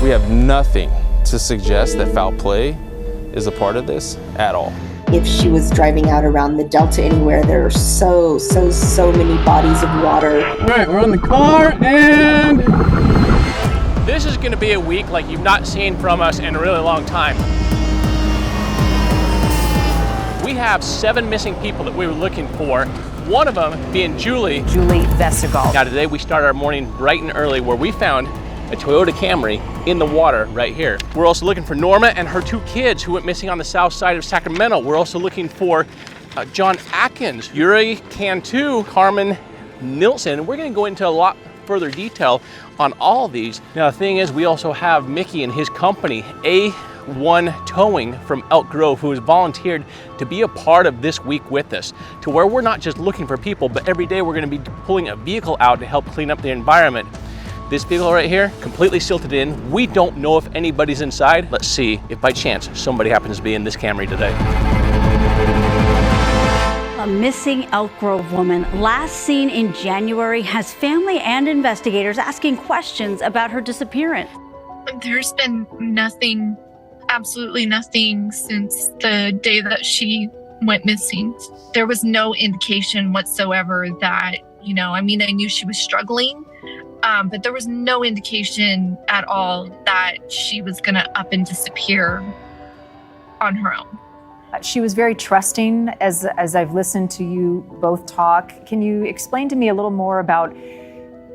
We have nothing to suggest that foul play is a part of this at all. If she was driving out around the Delta anywhere, there are so many bodies of water. All right, we're on the car, and this is going to be a week like you've not seen from us in a really long time. We have 7 missing people that we were looking for. One of them being Julie Vessigault. Now today we start our morning bright and early where we found a Toyota Camry in the water right here. We're also looking for Norma and her 2 kids who went missing on the south side of Sacramento. We're also looking for John Atkins, Yuri Cantu, Carmen Nilsson. We're gonna go into a lot further detail on all of these. Now the thing is, we also have Mickey and his company, A1 Towing from Elk Grove, who has volunteered to be a part of this week with us, to where we're not just looking for people, but every day we're gonna be pulling a vehicle out to help clean up the environment. This vehicle right here, completely silted in. We don't know if anybody's inside. Let's see if by chance somebody happens to be in this Camry today. A missing Elk Grove woman, last seen in January, has family and investigators asking questions about her disappearance. There's been nothing, absolutely nothing since the day that she went missing. There was no indication whatsoever that, I knew she was struggling, but there was no indication at all that she was going to up and disappear on her own. She was very trusting as I've listened to you both talk. Can you explain to me a little more about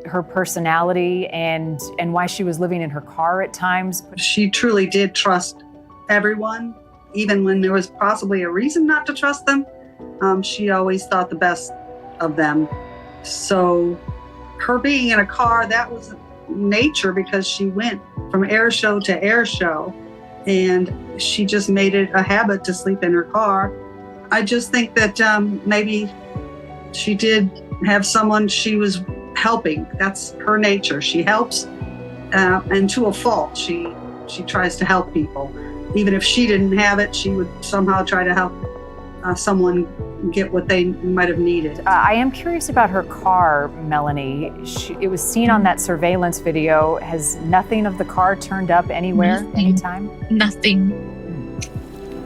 her personality and why she was living in her car at times? She truly did trust everyone, even when there was possibly a reason not to trust them. She always thought the best of them. So her being in a car, that was nature, because she went from air show to air show. And she just made it a habit to sleep in her car. I just think that maybe she did have someone she was helping. That's her nature. She helps, and to a fault. She tries to help people. Even if she didn't have it, she would somehow try to help someone get what they might have needed. I am curious about her car, Melanie. It was seen on that surveillance video. Has nothing of the car turned up anywhere, anytime? Nothing.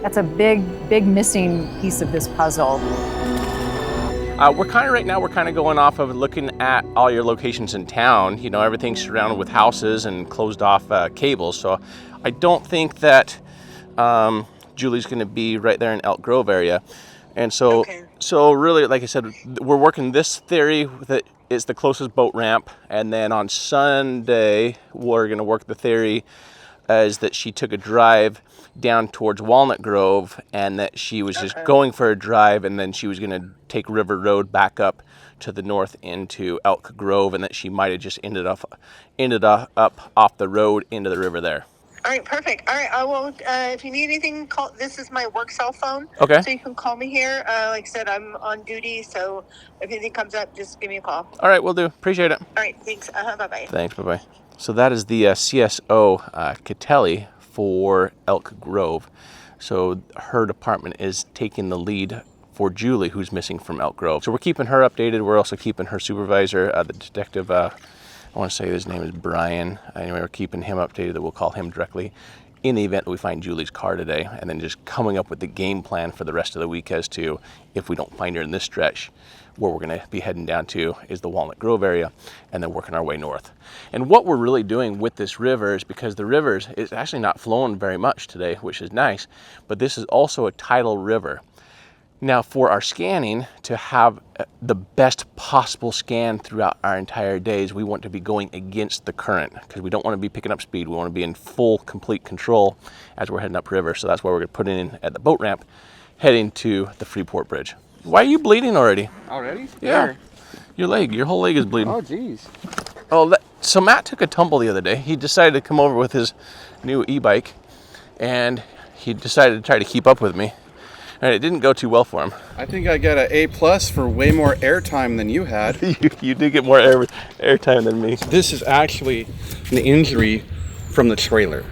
That's a big missing piece of this puzzle. We're kind of going off of looking at all your locations in town. Everything's surrounded with houses and closed off cables. So I don't think that Julie's going to be right there in Elk Grove area. And so, So really, like I said, we're working this theory that is the closest boat ramp. And then on Sunday, we're going to work the theory as that she took a drive down towards Walnut Grove, and that she was just going for a drive, and then she was going to take River Road back up to the north into Elk Grove, and that she might have just ended up off the road into the river there. All right, perfect. All right, I will. If you need anything, call. This is my work cell phone. Okay. So you can call me here. Like I said, I'm on duty, so if anything comes up, just give me a call. All right, we'll do. Appreciate it. All right, thanks. Bye-bye. Thanks, bye-bye. So that is the CSO Catelli for Elk Grove. So her department is taking the lead for Julie, who's missing from Elk Grove. So we're keeping her updated. We're also keeping her supervisor, the detective, I want to say his name is Brian. Anyway, we're keeping him updated that we'll call him directly in the event that we find Julie's car today, and then just coming up with the game plan for the rest of the week as to if we don't find her in this stretch, where we're going to be heading down to is the Walnut Grove area, and then working our way north. And what we're really doing with this river is, because the river is actually not flowing very much today, which is nice, but this is also a tidal river. Now, for our scanning, to have the best possible scan throughout our entire days, we want to be going against the current, because we don't want to be picking up speed. We want to be in full, complete control as we're heading upriver. So that's why we're going to put it in at the boat ramp, heading to the Freeport Bridge. Why are you bleeding already? Already? Yeah. Where? Your whole leg is bleeding. Oh, geez. Oh, so Matt took a tumble the other day. He decided to come over with his new e-bike, and he decided to try to keep up with me. And it didn't go too well for him. I think I got an A+ for way more airtime than you had. you did get more airtime than me. This is actually an injury from the trailer.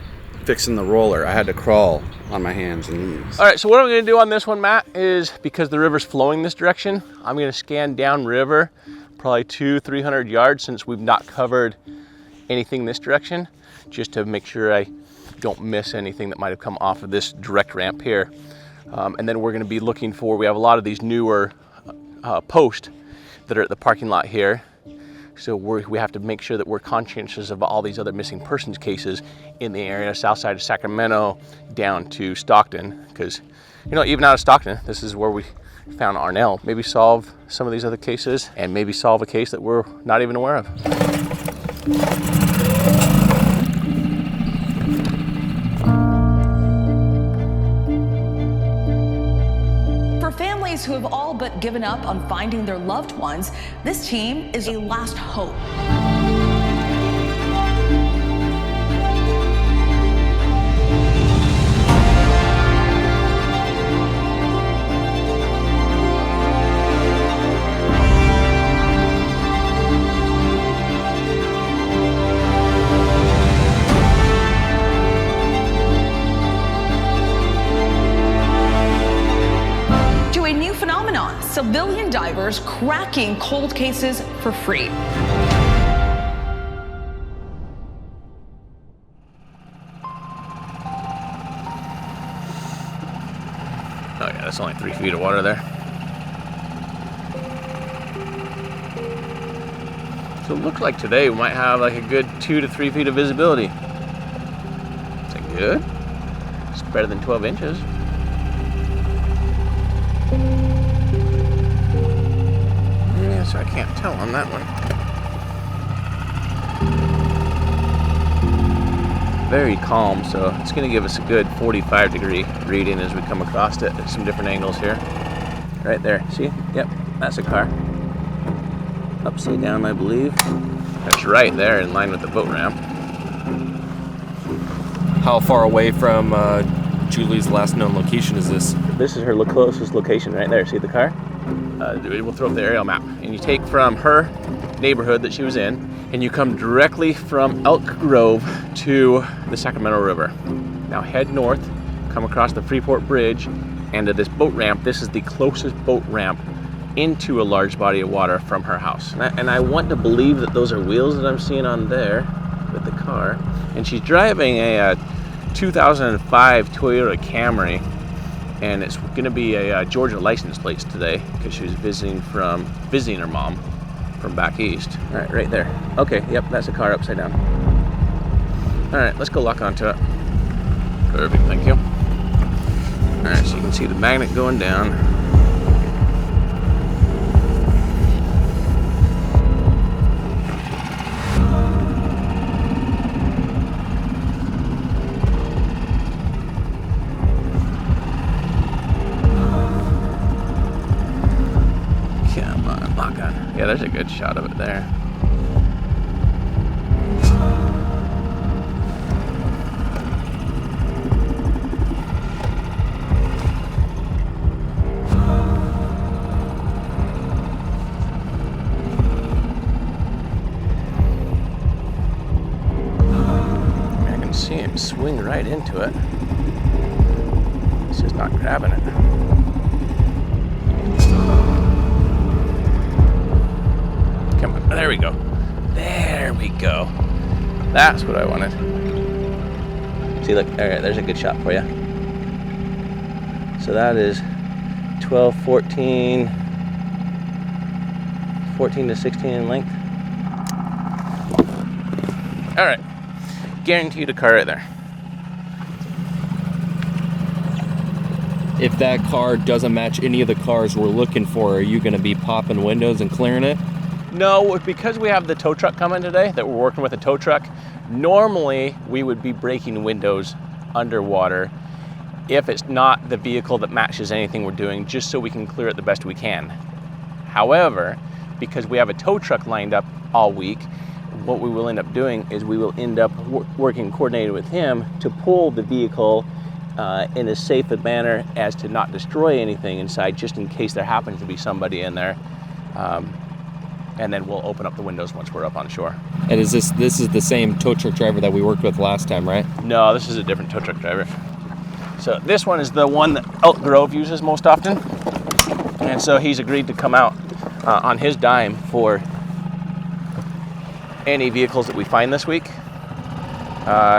Fixing the roller, I had to crawl on my hands and knees. All right, so what I'm gonna do on this one, Matt, is because the river's flowing this direction, I'm gonna scan downriver, probably 200-300 yards, since we've not covered anything this direction, just to make sure I don't miss anything that might have come off of this direct ramp here. And then we're going to be looking for, we have a lot of these newer posts that are at the parking lot here. So we have to make sure that we're conscientious of all these other missing persons cases in the area, south side of Sacramento down to Stockton. Because, you know, even out of Stockton, this is where we found Arnell. Maybe solve some of these other cases and maybe solve a case that we're not even aware of. Who have all but given up on finding their loved ones, this team is a last hope. Civilian divers cracking cold cases for free. Oh yeah, that's only 3 feet of water there. So it looks like today we might have like a good 2 to 3 feet of visibility. Is that good? It's better than 12 inches. Yeah, so I can't tell on that one. Very calm, so it's going to give us a good 45-degree reading as we come across it at some different angles here. Right there, see? Yep, that's a car. Upside down, I believe. That's right there, in line with the boat ramp. How far away from Julie's last known location is this? This is her closest location right there. See the car? We'll throw up the aerial map. And you take from her neighborhood that she was in, and you come directly from Elk Grove to the Sacramento River. Now head north, come across the Freeport Bridge, and to this boat ramp. This is the closest boat ramp into a large body of water from her house. And I want to believe that those are wheels that I'm seeing on there with the car. And she's driving a 2005 Toyota Camry, and it's going to be a Georgia license plates today because she was visiting her mom from back east. All right, right there. Okay, yep, that's a car upside down. All right, let's go lock onto it. Perfect, thank you. All right, so you can see the magnet going down. Yeah, there's a good shot of it there. I can see him swing right into it. He's just not grabbing it. There we go. There we go. That's what I wanted. See, look, all right, there's a good shot for you. So that is 12, 14 to 16 in length. All right, guaranteed a car right there. If that car doesn't match any of the cars we're looking for, are you going to be popping windows and clearing it? No, because we have the tow truck coming today, that we're working with a tow truck, normally we would be breaking windows underwater if it's not the vehicle that matches anything we're doing, just so we can clear it the best we can. However, because we have a tow truck lined up all week, what we will end up doing is we will end up working coordinated with him to pull the vehicle in as safe a manner as to not destroy anything inside, just in case there happens to be somebody in there. And then we'll open up the windows once we're up on shore. And is this is the same tow truck driver that we worked with last time, right? No, this is a different tow truck driver. So this one is the one that Elk Grove uses most often. And so he's agreed to come out on his dime for any vehicles that we find this week.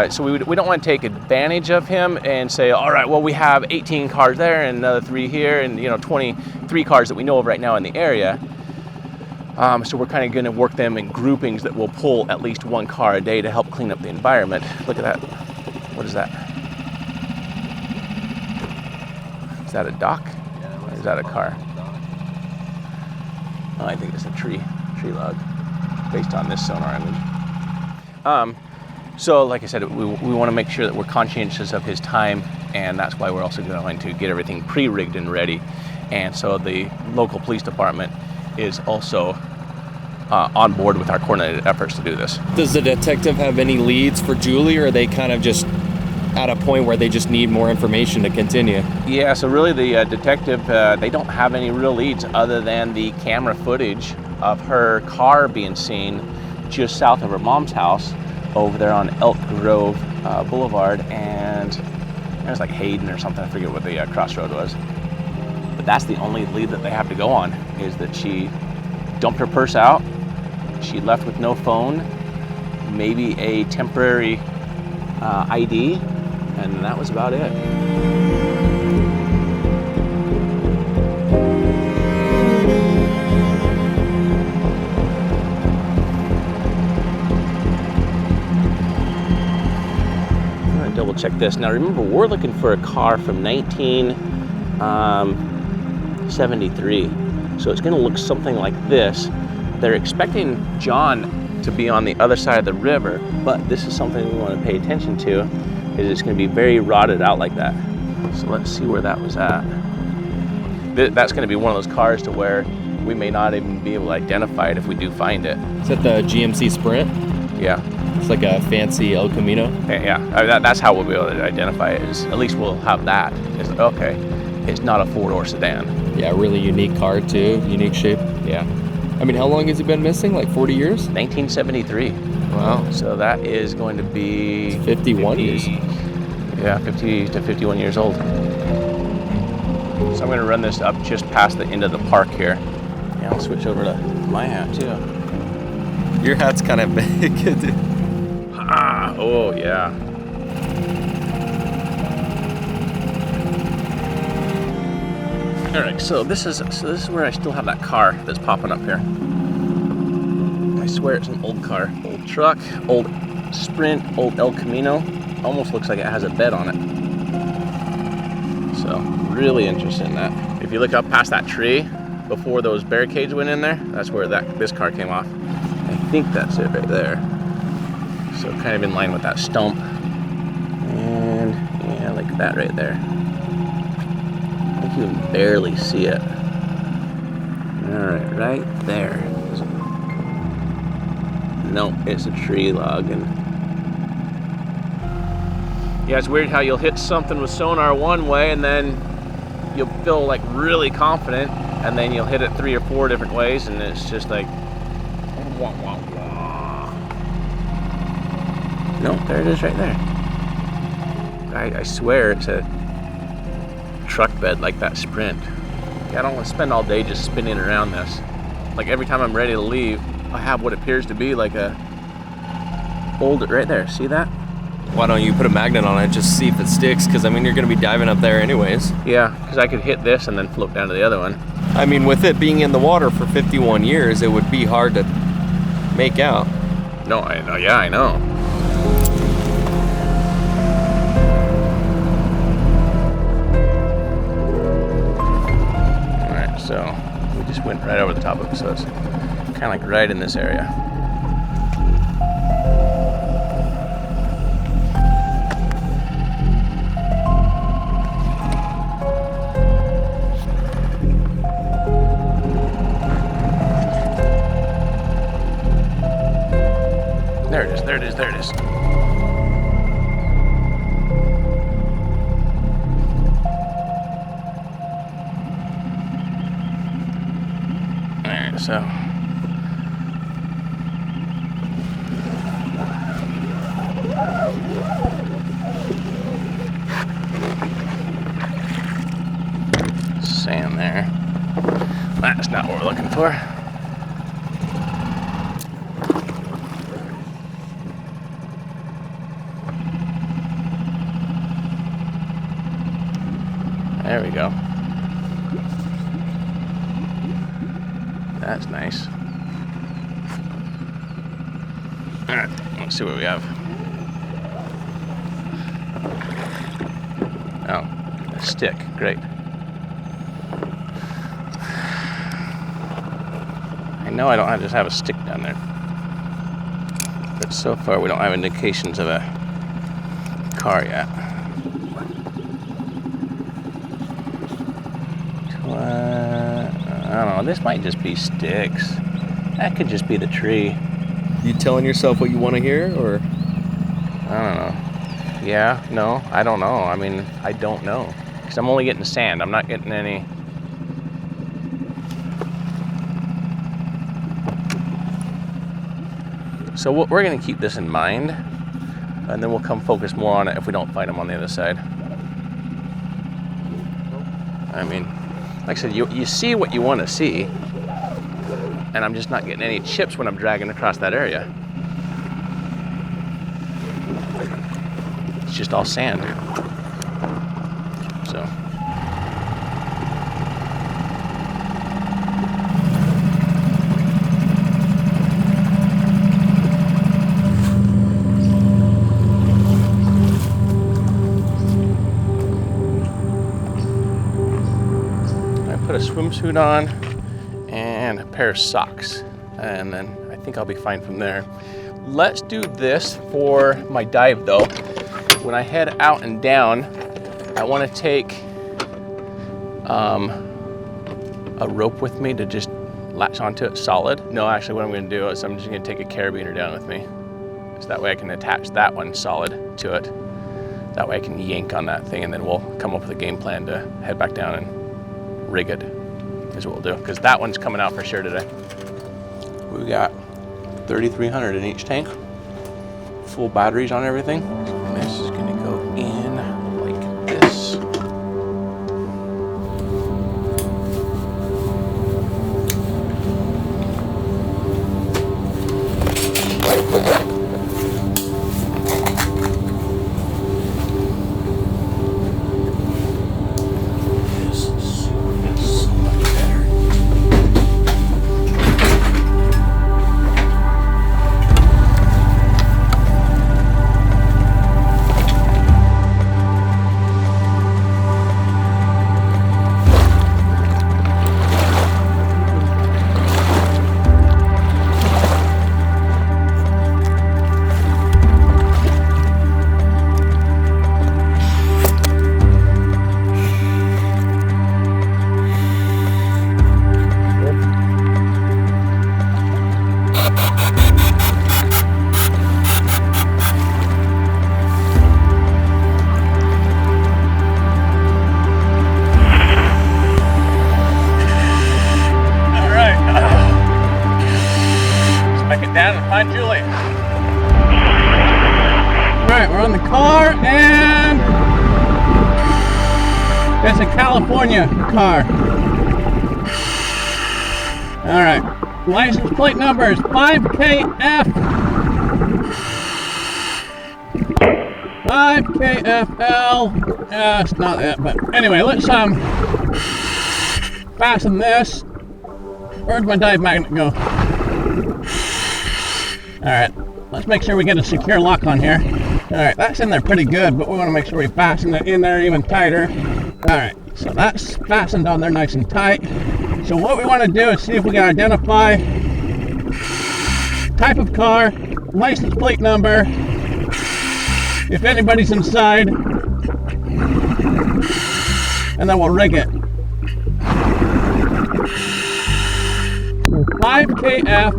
So we don't want to take advantage of him and say, all right, well, we have 18 cars there and another 3 here and 23 cars that we know of right now in the area. So we're kind of going to work them in groupings that will pull at least 1 car a day to help clean up the environment. Look at that. What is that? Is that a dock? Or is that a car? Oh, I think it's a tree log based on this sonar image. So like I said, we want to make sure that we're conscientious of his time, and that's why we're also going to get everything pre-rigged and ready. And so the local police department is also on board with our coordinated efforts to do this. Does the detective have any leads for Julie, or are they kind of just at a point where they just need more information to continue? Yeah, so really the detective, they don't have any real leads other than the camera footage of her car being seen just south of her mom's house over there on Elk Grove Boulevard, and it was like Hayden or something, I forget what the crossroad was. But that's the only lead that they have to go on, is that she dumped her purse out, she left with no phone, maybe a temporary ID, and that was about it. Double check this. Now remember, we're looking for a car from 1973. So it's gonna look something like this. They're expecting John to be on the other side of the river, but this is something we wanna pay attention to, is it's gonna be very rotted out like that. So let's see where that was at. That's gonna be one of those cars to where we may not even be able to identify it if we do find it. Is that the GMC Sprint? Yeah. It's like a fancy El Camino? Yeah, I mean, that's how we'll be able to identify it, is at least we'll have that. It's, okay, it's not a 4-door sedan. Yeah, really unique car too, unique shape. Yeah. I mean, how long has he been missing? Like 40 years? 1973. Wow. So that is going to be... It's 51 years. Yeah, 50 to 51 years old. So I'm going to run this up just past the end of the park here. Yeah, I'll switch over to my hat too. Your hat's kind of big. Ah, oh yeah. All right, so this is where I still have that car that's popping up here. I swear it's an old car, old truck, old Sprint, old El Camino. Almost looks like it has a bed on it. So really interested in that. If you look up past that tree before those barricades went in there, that's where this car came off. I think that's it right there. So kind of in line with that stump. And yeah, like that right there. I think you can barely see it. All right, right there. No, it's a tree log. And yeah, it's weird how you'll hit something with sonar one way and then you'll feel like really confident, and then you'll hit it 3 or 4 different ways and it's just like wah, wah, wah. No, there it is right there. I swear it's a truck bed like that Sprint. Yeah, I don't want to spend all day just spinning around this. Like every time I'm ready to leave, I have what appears to be like a old, right there, see that? Why don't you put a magnet on it, just see if it sticks? Because I mean, you're going to be diving up there anyways. Yeah, because I could hit this and then float down to the other one. I mean, with it being in the water for 51 years, it would be hard to make out. No, I know. Yeah, I know. All right, so we just went right over the top of it, so it's kind of like right in this area. There it is, there it is, there it is. Alright, so. Sand there. That's not what we're looking for. There we go. That's nice. All right, let's see what we have. Oh, a stick, great. I know I don't just have a stick down there. But so far we don't have indications of a car yet. I don't know, this might just be sticks. That could just be the tree. You telling yourself what you want to hear, or? I don't know. Yeah, no, I don't know. I mean, I don't know. Because I'm only getting sand, I'm not getting any. So we're gonna keep this in mind, and then we'll come focus more on it if we don't find them on the other side. I mean, like I said, you see what you want to see, and I'm just not getting any chips when I'm dragging across that area. It's just all sand. So. Put a swimsuit on and a pair of socks, and then I think I'll be fine from there. Let's do this for my dive though. When I head out and down, I want to take a rope with me to just latch onto it solid. No, actually what I'm going to do is I'm just going to take a carabiner down with me, so that way I can attach that one solid to it. That way I can yank on that thing, and then we'll come up with a game plan to head back down and rig it, is what we'll do, because that one's coming out for sure today. We got 3,300 in each tank, full batteries on everything. And this is gonna go in like this. Down and find Julie. All right, we're on the car, and it's a California car. All right, license plate number is 5KF 5KFL. It's not that, but anyway, let's fasten this. Where'd my dive magnet go? All right, let's make sure we get a secure lock on here. All right, that's in there pretty good, but we want to make sure we fasten it in there even tighter. All right, so that's fastened on there nice and tight. So what we want to do is see if we can identify type of car, license plate number, if anybody's inside, and then we'll rig it. 5KF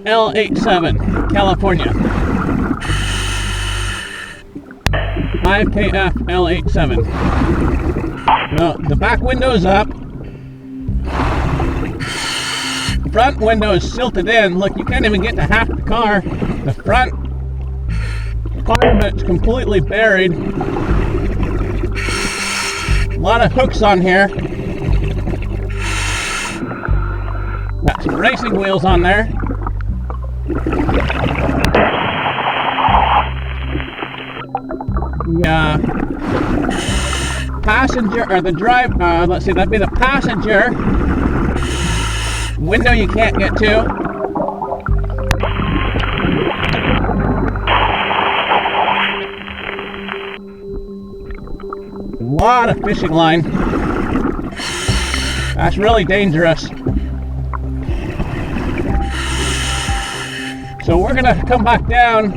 L87, California. 5KF L87. No, the back window's up. Front window is silted in. Look, you can't even get to half the car. The front part of it's completely buried. A lot of hooks on here. Got some racing wheels on there. passenger, or the driver, let's see, that'd be the passenger. Window you can't get to. A lot of fishing line. That's really dangerous. So we're gonna come back down.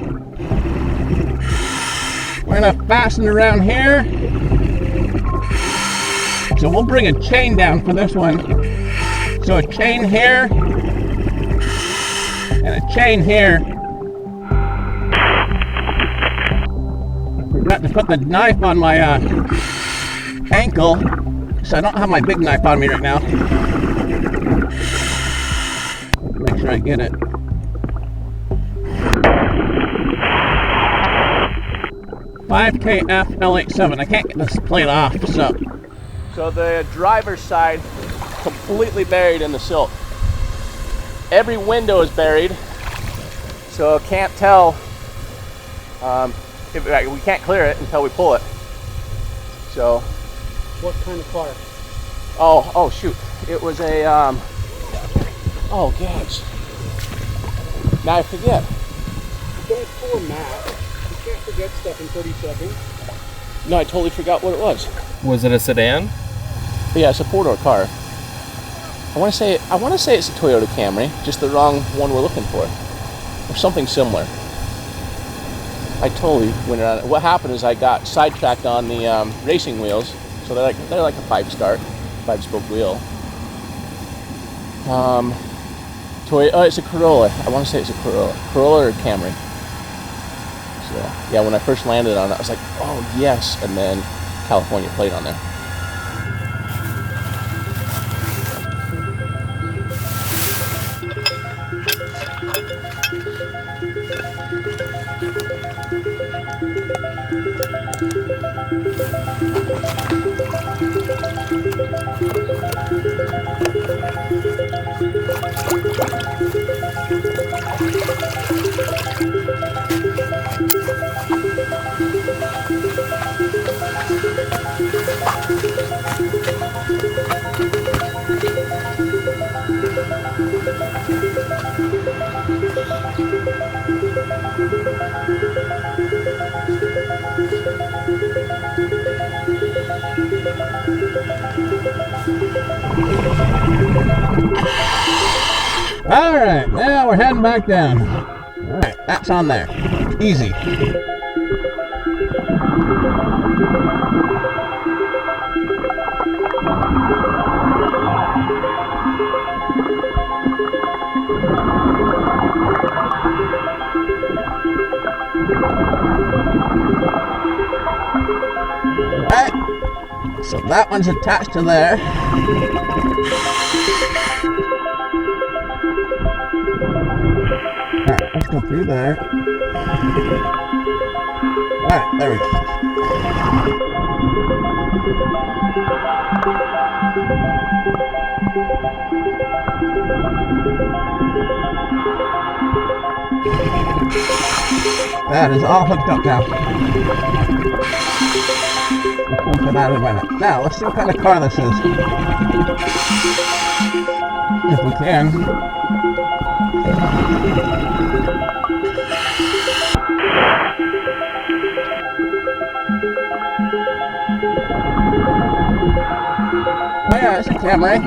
We're gonna fasten around here. So we'll bring a chain down for this one. So a chain here and a chain here. I forgot to put the knife on my ankle, so I don't have my big knife on me right now. Make sure I get it. $5KF L87. I can't get this plate off, so the driver's side completely buried in the silt. Every window is buried, so can't tell. We can't clear it until we pull it. So, What kind of car? oh shoot! It was a oh gosh. Now I forget. Don't pull a map. You can't forget stuff in 30 seconds. No, I totally forgot what it was. Was it a sedan? But yeah, it's a four-door car. I want to say it's a Toyota Camry, just the wrong one we're looking for, or something similar. I totally went around. What happened is I got sidetracked on the racing wheels, so they're like a 5-spoke wheel. It's a Corolla. I want to say it's a Corolla or Camry. So yeah, when I first landed on it, I was like, oh yes, and then California plate on there. Alright, now we're heading back down. Alright, that's on there. Easy. Alright, so that one's attached to there. Alright, let's go through there. Alright, there we go. That is all hooked up now. We'll come to that in a minute. Now, let's see what kind of car this is. If we can. Oh yeah, it's a Camry.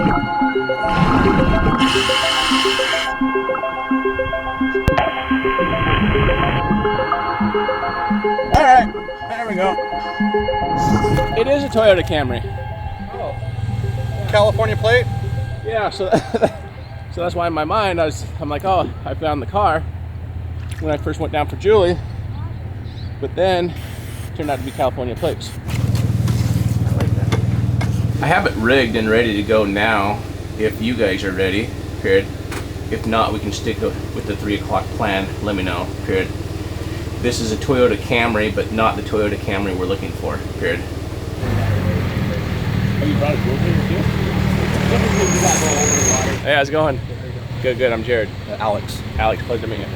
Alright, there we go. It is a Toyota Camry. Oh. California plate? Yeah, so that's why in my mind I'm like, oh, I found the car when I first went down for Julie, but then it turned out to be California plates. I have it rigged and ready to go now if you guys are ready, period. If not, we can stick with the 3 o'clock plan. Let me know, period. This is a Toyota Camry, but not the Toyota Camry we're looking for, period. Have you brought a drill here too? Hey, how's it going? Good, good. I'm Jared. Alex. Alex, pleasure to meet you.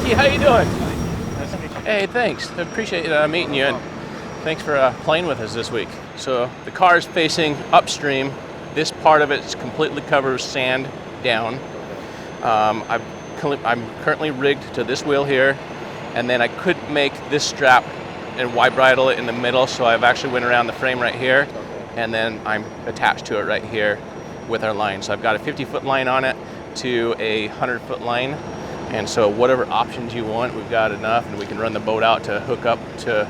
Ricky, how you doing? Hey, thanks. I appreciate meeting you, and thanks for playing with us this week. So the car is facing upstream. This part of it completely covers sand down. I'm currently rigged to this wheel here, and then I couldn't make this strap and Y bridle it in the middle, so I've actually went around the frame right here, and then I'm attached to it right here with our line. So I've got a 50-foot line on it to a 100-foot line, and so whatever options you want, we've got enough, and we can run the boat out to hook up to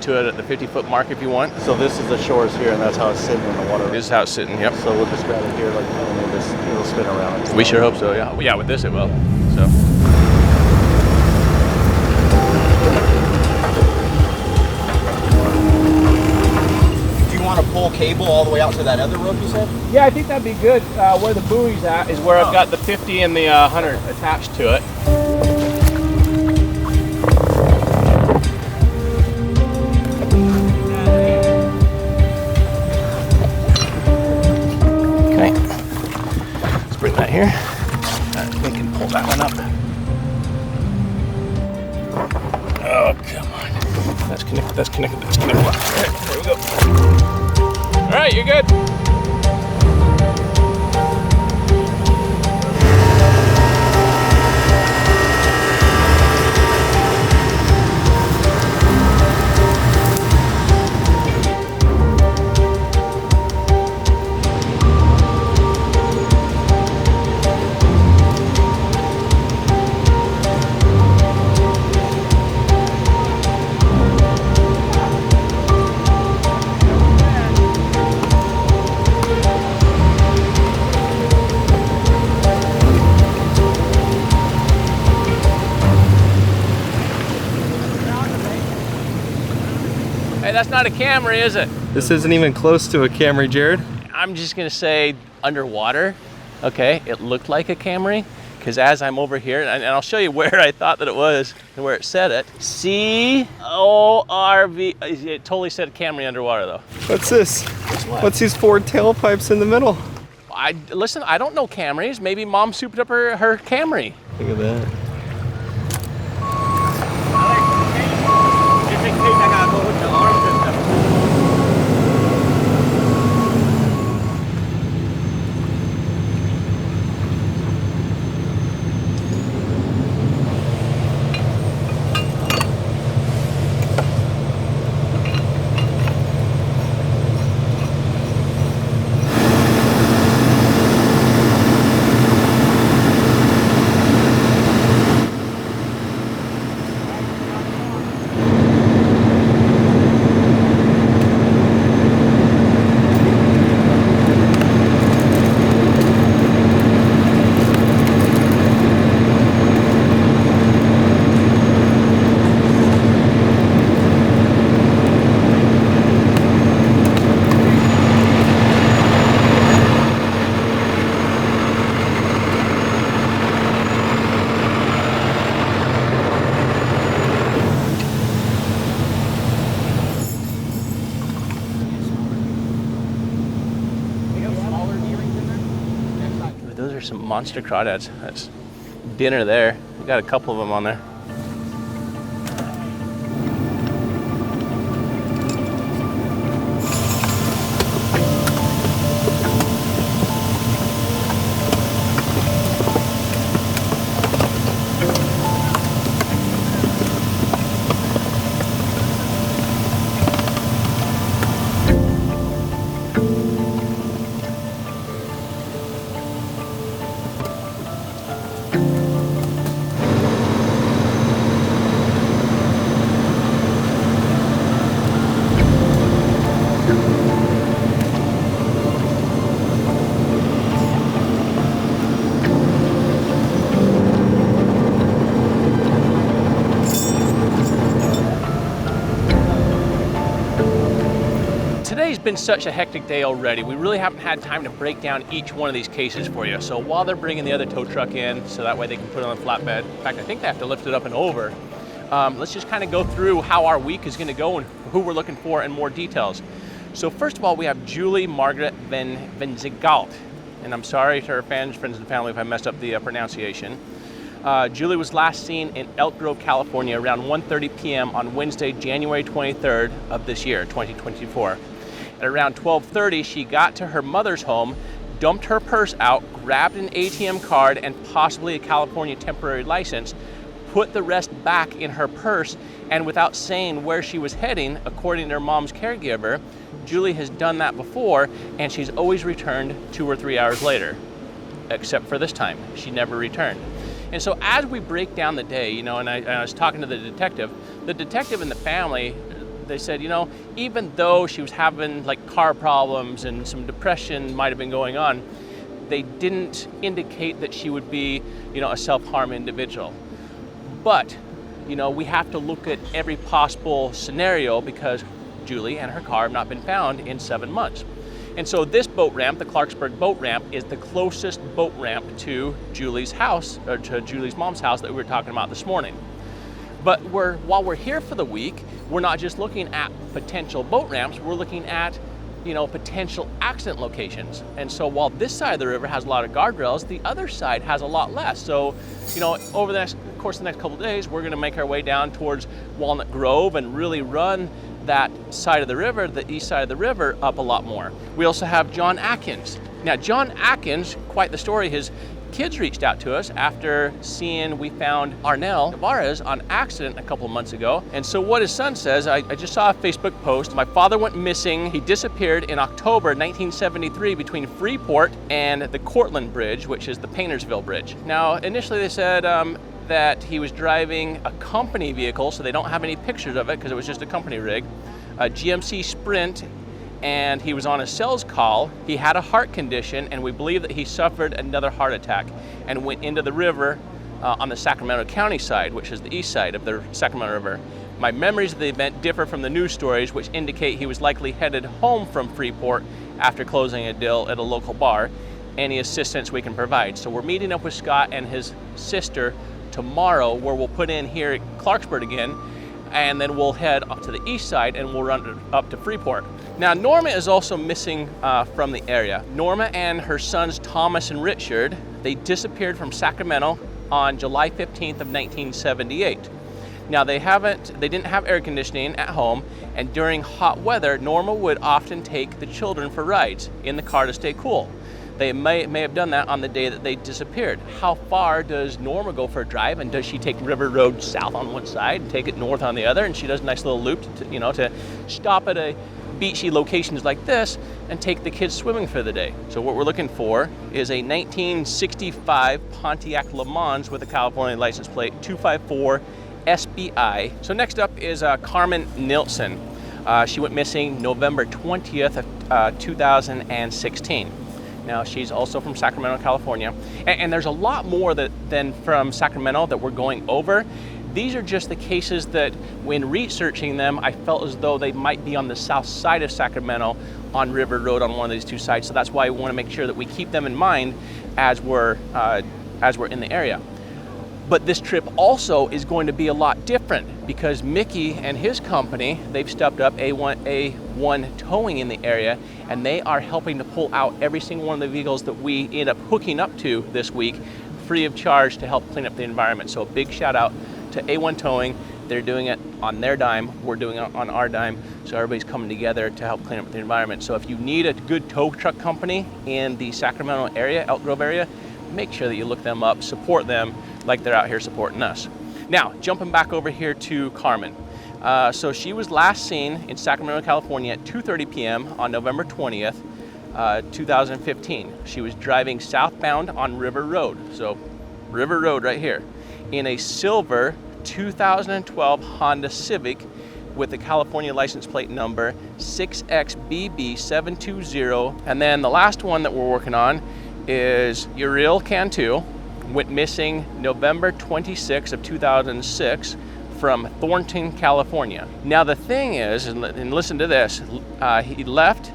it at the 50-foot mark if you want. So this is the shores here, and that's how it's sitting in the water. This is how it's sitting, yep. So we'll just grab it here, like, and it'll spin around. We sure hope so, yeah. Yeah, with this it will. So. Do you want to pull cable all the way out to that other rope you said? Yeah, I think that'd be good. Where the buoy's at is where I've got the 50 and the 100 attached to it. Okay, let's bring that here. We can pull that one up. Oh, come on. That's connected, that's connected, that's connected. All right, there we go. All right, you're good. Hey, that's not a Camry, is it? This isn't even close to a Camry, Jared. I'm just gonna say underwater. Okay, it looked like a Camry, because as I'm over here, and I'll show you where I thought that it was and where it said it. C-O-R-V, it totally said Camry underwater though. What's this? What's these 4 tailpipes in the middle? Listen, I don't know Camrys. Maybe Mom souped up her Camry. Look at that. Those are some monster crawdads. That's dinner there. We got a couple of them on there. Today's been such a hectic day already. We really haven't had time to break down each one of these cases for you. So while they're bringing the other tow truck in, so that way they can put it on the flatbed. In fact, I think they have to lift it up and over. Let's just kind of go through how our week is going to go and who we're looking for and more details. So first of all, we have Julie Margaret Vessigault. And I'm sorry to her friends and family if I messed up the pronunciation. Julie was last seen in Elk Grove, California around 1:30 p.m. on Wednesday, January 23rd of this year, 2024. At around 12:30, she got to her mother's home, dumped her purse out, grabbed an ATM card and possibly a California temporary license, put the rest back in her purse, and without saying where she was heading, according to her mom's caregiver, Julie has done that before, and she's always returned 2 or 3 hours later, except for this time. She never returned. And so as we break down the day, you know, and I was talking to the detective and the family, they said, you know, even though she was having like car problems and some depression might have been going on, they didn't indicate that she would be, you know, a self-harm individual. But, you know, we have to look at every possible scenario because Julie and her car have not been found in 7 months. And so this boat ramp, the Clarksburg boat ramp, is the closest boat ramp to Julie's house, or to Julie's mom's house that we were talking about this morning. But while we're here for the week, we're not just looking at potential boat ramps, we're looking at, you know, potential accident locations. And so while this side of the river has a lot of guardrails, the other side has a lot less. So, you know, over the course of the next couple of days, we're gonna make our way down towards Walnut Grove and really run that side of the river, the east side of the river, up a lot more. We also have John Atkins. Now, John Atkins, quite the story, his kids reached out to us after we found Arnell Tavares on accident a couple of months ago. And so what his son says, I just saw a Facebook post. My father went missing. He disappeared in October 1973 between Freeport and the Cortland Bridge, which is the Paintersville Bridge. Now, initially they said that he was driving a company vehicle, so they don't have any pictures of it because it was just a company rig, a GMC Sprint, and he was on a sales call. He had a heart condition, and we believe that he suffered another heart attack and went into the river on the Sacramento County side, which is the east side of the Sacramento River. My memories of the event differ from the news stories, which indicate he was likely headed home from Freeport after closing a deal at a local bar. Any assistance we can provide. So we're meeting up with Scott and his sister tomorrow, where we'll put in here at Clarksburg again, and then we'll head up to the east side and we'll run up to Freeport. Now, Norma is also missing from the area. Norma and her sons Thomas and Richard, they disappeared from Sacramento on July 15th of 1978. Now, they didn't have air conditioning at home, and during hot weather, Norma would often take the children for rides in the car to stay cool. They may have done that on the day that they disappeared. How far does Norma go for a drive, and does she take River Road south on one side and take it north on the other, and she does a nice little loop to stop at a beachy locations like this and take the kids swimming for the day? So what we're looking for is a 1965 Pontiac Le Mans with a California license plate 254 SBI. So next up is Carmen Nilsson. She went missing November 20th of 2016. Now, she's also from Sacramento, California. And there's a lot more than from Sacramento that we're going over. These are just the cases that when researching them, I felt as though they might be on the south side of Sacramento on River Road on one of these two sides. So that's why we want to make sure that we keep them in mind as we're in the area. But this trip also is going to be a lot different because Mickey and his company, they've stepped up A1 Towing in the area, and they are helping to pull out every single one of the vehicles that we end up hooking up to this week free of charge to help clean up the environment. So a big shout out to A1 Towing. They're doing it on their dime, we're doing it on our dime, so everybody's coming together to help clean up the environment. So if you need a good tow truck company in the Sacramento area, Elk Grove area, make sure that you look them up, support them like they're out here supporting us. Now, jumping back over here to Carmen. So she was last seen in Sacramento, California at 2:30 p.m. on November 20th, 2015. She was driving southbound on River Road, so River Road right here, in a silver 2012 Honda Civic with the California license plate number 6XBB720. And then the last one that we're working on is Uriel Cantu, went missing November 26 of 2006 from Thornton, California. Now the thing is, and listen to this, he left,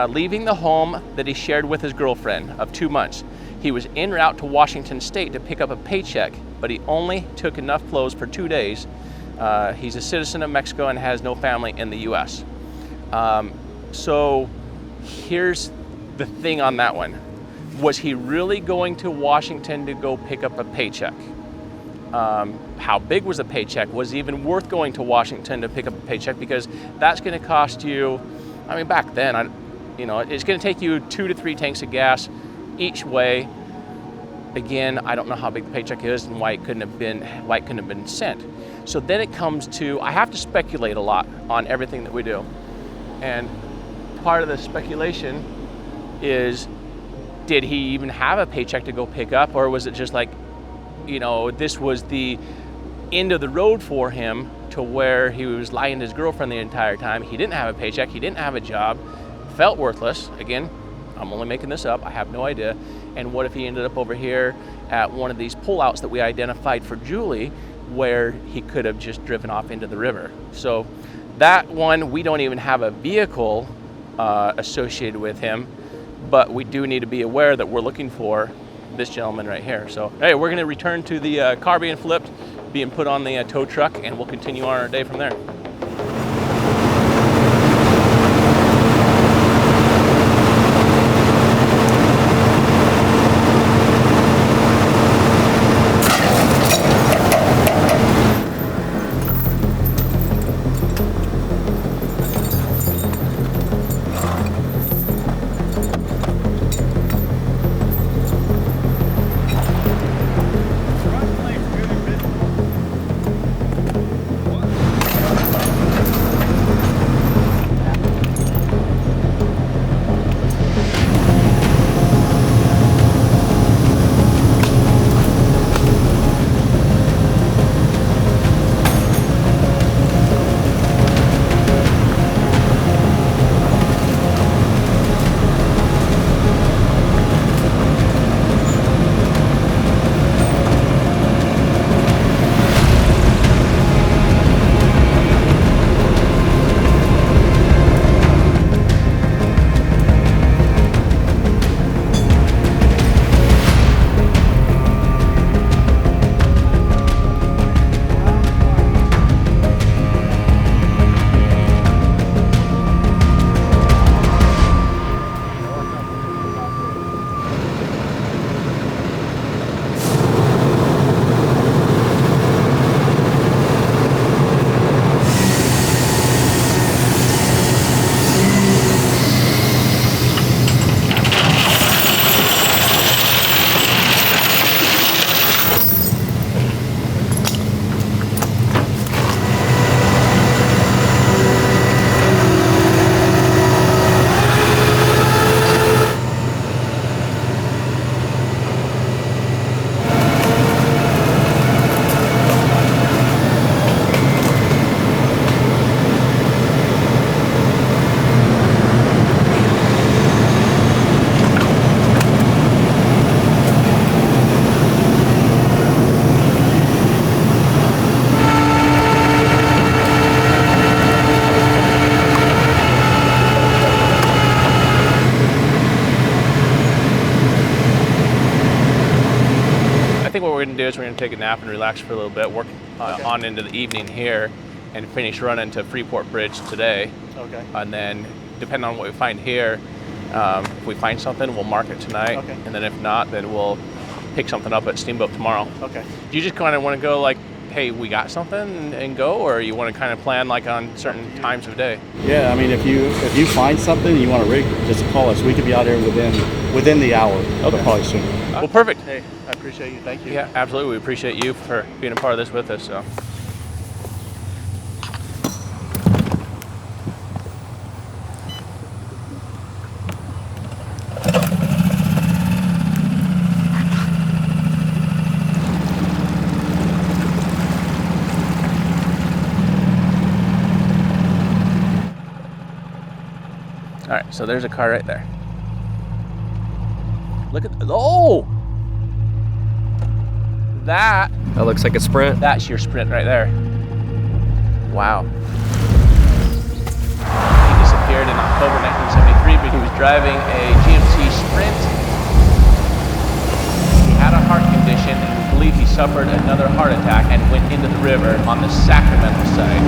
leaving the home that he shared with his girlfriend of 2 months. He was en route to Washington State to pick up a paycheck, but he only took enough clothes for 2 days. He's a citizen of Mexico and has no family in the US. So here's the thing on that one. Was he really going to Washington to go pick up a paycheck? how big was the paycheck? Was it even worth going to Washington to pick up a paycheck? Because that's going to cost you, I mean, back then, it's going to take you 2 to 3 tanks of gas each way. Again, I don't know how big the paycheck is and why it couldn't have been sent. So then it comes to, I have to speculate a lot on everything that we do. And part of the speculation is, did he even have a paycheck to go pick up, or was it just like, this was the end of the road for him to where he was lying to his girlfriend the entire time. He didn't have a paycheck, he didn't have a job, felt worthless. Again, I'm only making this up, I have no idea. And what if he ended up over here at one of these pullouts that we identified for Julie, where he could have just driven off into the river? So that one, we don't even have a vehicle associated with him, but we do need to be aware that we're looking for this gentleman right here. So, hey, we're gonna return to the car being flipped, being put on the tow truck, and we'll continue on our day from there. we're going to do is we're going to take a nap and relax for a little bit, work on into the evening here, and finish running to Freeport Bridge today. Okay. And then, depending on what we find here, if we find something, we'll mark it tonight. Okay. And then if not, then we'll pick something up at Steamboat tomorrow. Okay. Do you just kind of want to go like, hey, we got something and go, or you want to kind of plan like on certain times of day? Yeah, I mean, if you find something and you want to rig, just call us. We could be out here within the hour, okay. Probably sooner. Well, perfect. Hey, I appreciate you. Thank you. Yeah, absolutely. We appreciate you for being a part of this with us. So. All right, so there's a car right there. Look at, oh! That looks like a Sprint. That's your Sprint right there. Wow. He disappeared in October 1973 because he was driving a GMC Sprint. He had a heart condition and we believe he suffered another heart attack and went into the river on the Sacramento side.